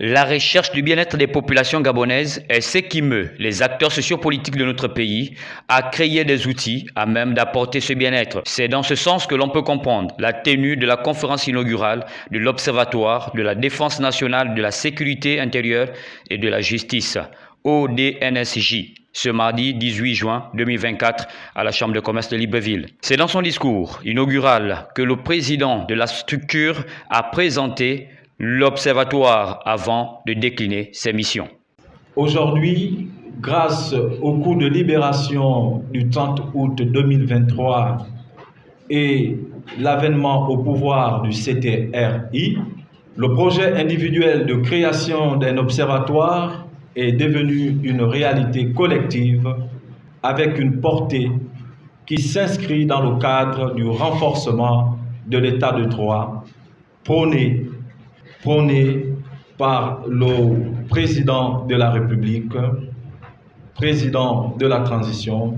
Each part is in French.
La recherche du bien-être des populations gabonaises est ce qui meut les acteurs sociopolitiques de notre pays à créer des outils à même d'apporter ce bien-être. C'est dans ce sens que l'on peut comprendre la tenue de la conférence inaugurale de l'Observatoire de la défense nationale, de la sécurité intérieure et de la justice, ODNSJ, ce mardi 18 juin 2024 à la Chambre de commerce de Libreville. C'est dans son discours inaugural que le président de la structure a présenté l'Observatoire avant de décliner ses missions. Aujourd'hui, grâce au coup de libération du 30 août 2023 et l'avènement au pouvoir du CTRI, le projet individuel de création d'un observatoire est devenu une réalité collective avec une portée qui s'inscrit dans le cadre du renforcement de l'état de droit prôné par le président de la République, président de la transition,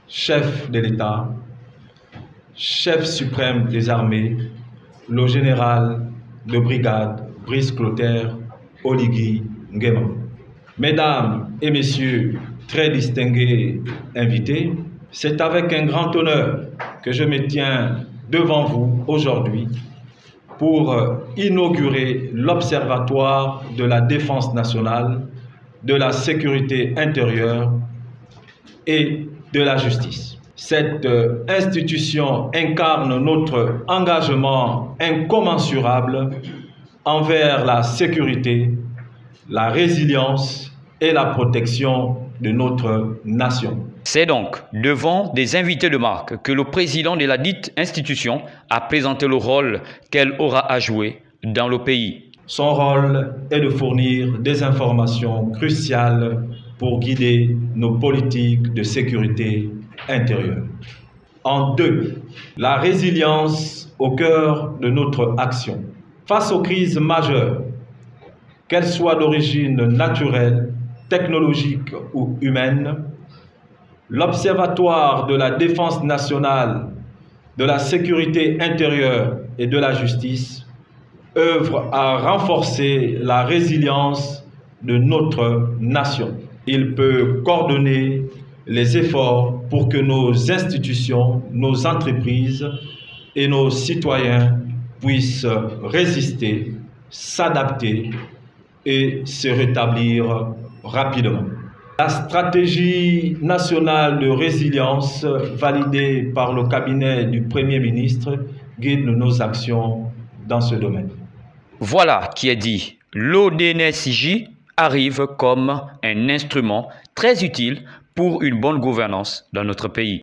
chef de l'État, chef suprême des armées, le général de brigade Brice Clotaire Oligui Nguema. Mesdames et messieurs très distingués invités, c'est avec un grand honneur que je me tiens devant vous aujourd'hui pour inaugurer l'Observatoire de la défense nationale, de la sécurité intérieure et de la justice. Cette institution incarne notre engagement incommensurable envers la sécurité, la résilience et la protection de notre nation. C'est donc devant des invités de marque que le président de la dite institution a présenté le rôle qu'elle aura à jouer dans le pays. Son rôle est de fournir des informations cruciales pour guider nos politiques de sécurité intérieure. En deux, la résilience au cœur de notre action. Face aux crises majeures, qu'elles soient d'origine naturelle, technologique ou humaine, l'Observatoire de la défense nationale, de la sécurité intérieure et de la justice œuvre à renforcer la résilience de notre nation. Il peut coordonner les efforts pour que nos institutions, nos entreprises et nos citoyens puissent résister, s'adapter et se rétablir rapidement. La stratégie nationale de résilience validée par le cabinet du Premier ministre guide nos actions dans ce domaine. Voilà qui est dit. L'ODNSJ arrive comme un instrument très utile pour une bonne gouvernance dans notre pays.